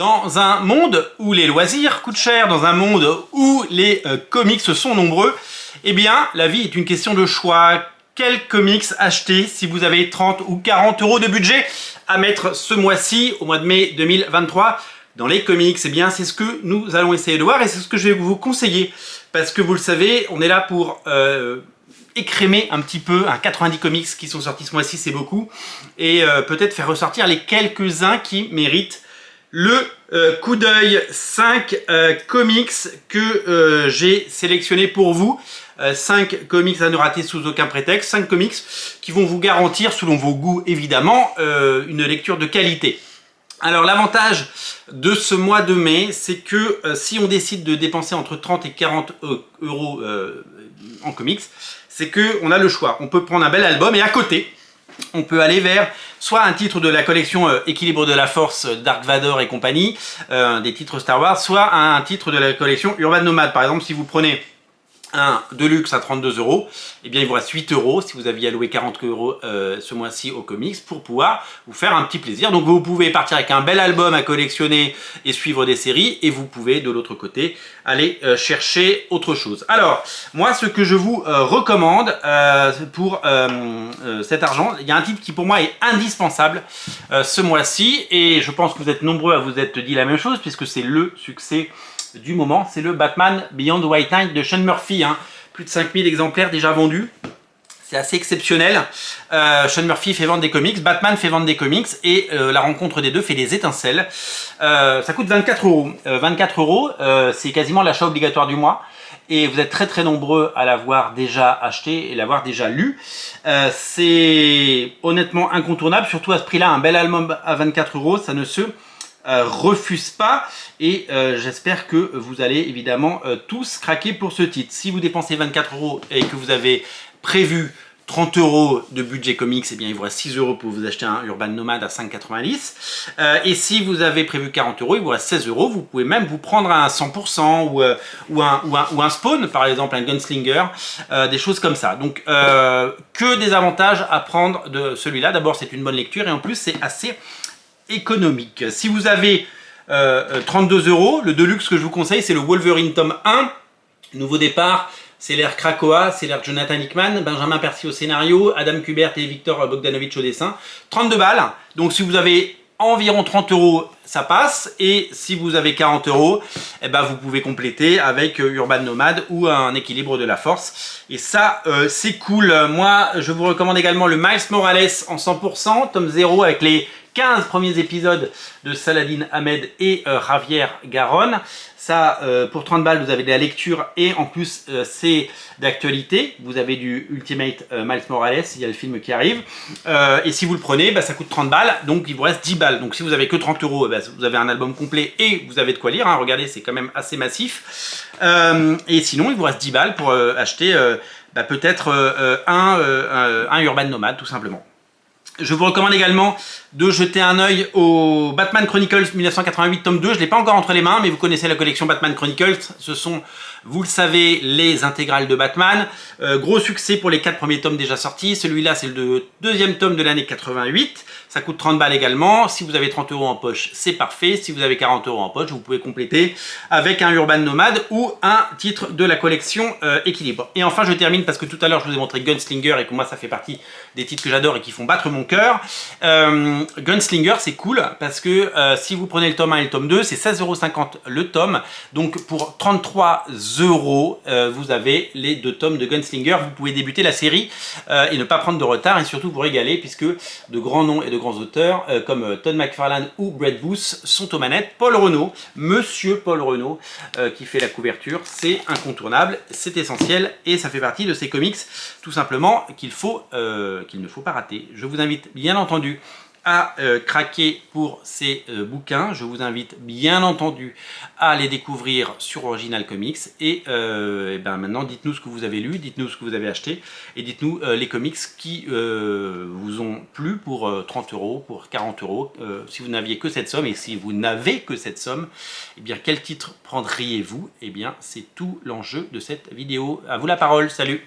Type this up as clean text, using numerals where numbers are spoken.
Dans un monde où les loisirs coûtent cher, dans un monde où les comics sont nombreux, eh bien, la vie est une question de choix. Quels comics acheter si vous avez 30 ou 40 euros de budget à mettre ce mois-ci, au mois de mai 2023, dans les comics? Eh bien, c'est ce que nous allons essayer de voir et c'est ce que je vais vous conseiller. Parce que vous le savez, on est là pour écrémer un petit peu, 90 comics qui sont sortis ce mois-ci, c'est beaucoup, et peut-être faire ressortir les quelques-uns qui méritent le coup d'œil. 5 comics que j'ai sélectionnés pour vous. 5 comics à ne rater sous aucun prétexte. 5 comics qui vont vous garantir, selon vos goûts évidemment, une lecture de qualité. Alors l'avantage de ce mois de mai, c'est que si on décide de dépenser entre 30 et 40 euros en comics, c'est qu'on a le choix. On peut prendre un bel album et à côté, on peut aller vers soit un titre de la collection Équilibre de la Force, Dark Vador et compagnie, des titres Star Wars, soit un titre de la collection Urban Nomad. Par exemple, si vous prenez un Deluxe à 32 euros, eh bien il vous reste 8 euros si vous aviez alloué 40 euros ce mois-ci aux comics pour pouvoir vous faire un petit plaisir. Donc vous pouvez partir avec un bel album à collectionner et suivre des séries, et vous pouvez de l'autre côté aller chercher autre chose. Alors moi, ce que je vous recommande pour cet argent, il y a un titre qui pour moi est indispensable ce mois-ci, et je pense que vous êtes nombreux à vous être dit la même chose puisque c'est le succès du moment, c'est le Batman Beyond White Knight de Sean Murphy. Plus de 5000 exemplaires déjà vendus. C'est assez exceptionnel. Sean Murphy fait vendre des comics, Batman fait vendre des comics, et la rencontre des deux fait des étincelles. Ça coûte 24 euros. 24 euros, c'est quasiment l'achat obligatoire du mois. Et vous êtes très très nombreux à l'avoir déjà acheté et l'avoir déjà lu. C'est honnêtement incontournable, surtout à ce prix-là. Un bel album à 24 euros, ça ne se refuse pas, et j'espère que vous allez évidemment tous craquer pour ce titre. Si vous dépensez 24 euros et que vous avez prévu 30 euros de budget comics, eh bien il vous reste 6 euros pour vous acheter un Urban Nomad à 5,90. Et si vous avez prévu 40 euros, il vous reste 16 euros. Vous pouvez même vous prendre un 100% ou un Spawn, par exemple un Gunslinger, des choses comme ça. Donc que des avantages à prendre de celui-là. D'abord, c'est une bonne lecture, et en plus c'est assez économique. Si vous avez 32 euros, le Deluxe que je vous conseille, c'est le Wolverine tome 1, nouveau départ. C'est l'ère Krakoa, c'est l'ère Jonathan Hickman, Benjamin Percy au scénario, Adam Kubert et Victor Bogdanovich au dessin. 32 balles, donc si vous avez environ 30 euros, ça passe. Et si vous avez 40 euros, eh ben vous pouvez compléter avec Urban Nomad ou un Équilibre de la Force. Et ça, c'est cool. Moi, je vous recommande également le Miles Morales en 100%, tome 0, avec les 15 premiers épisodes de Saladin Ahmed et Javier Garron. Ça, pour 30 balles, vous avez de la lecture, et en plus, c'est d'actualité. Vous avez du Ultimate Miles Morales, il y a le film qui arrive. Et si vous le prenez, bah, ça coûte 30 balles, donc il vous reste 10 balles. Donc si vous avez que 30 euros, bah, vous avez un album complet et vous avez de quoi lire. Regardez, c'est quand même assez massif. Et sinon, il vous reste 10 balles pour acheter bah, peut-être un Urban Nomad, tout simplement. Je vous recommande également de jeter un œil au Batman Chronicles 1988 tome 2. Je ne l'ai pas encore entre les mains, mais vous connaissez la collection Batman Chronicles. Ce sont, vous le savez, les intégrales de Batman. Gros succès pour les 4 premiers tomes déjà sortis. Celui-là, c'est le deuxième tome de l'année 88. Ça coûte 30 balles également. Si vous avez 30 euros en poche, c'est parfait. Si vous avez 40 euros en poche, vous pouvez compléter avec un Urban Nomad ou un titre de la collection Équilibre. Et enfin, je termine parce que tout à l'heure, je vous ai montré Gunslinger et que moi, ça fait partie des titres que j'adore et qui font battre mon cœur. Gunslinger, c'est cool parce que si vous prenez le tome 1 et le tome 2, c'est 16,50 € le tome. Donc pour 33 euros, vous avez les 2 tomes de Gunslinger. Vous pouvez débuter la série et ne pas prendre de retard, et surtout vous régaler, puisque de grands noms et de grands auteurs comme Todd McFarlane ou Brett Booth sont aux manettes. Paul Renaud, monsieur Paul Renaud, qui fait la couverture, c'est incontournable, c'est essentiel, et ça fait partie de ces comics tout simplement qu'il ne faut pas rater. Je vous invite bien entendu à craquer pour ces bouquins. Je vous invite bien entendu à les découvrir sur Original Comics, et ben maintenant dites-nous ce que vous avez lu, dites-nous ce que vous avez acheté, et dites-nous les comics qui vous ont plu pour 30 euros, pour 40 euros, si vous n'aviez que cette somme. Et si vous n'avez que cette somme, eh bien quel titre prendriez-vous? Eh bien c'est tout l'enjeu de cette vidéo. À vous la parole, salut!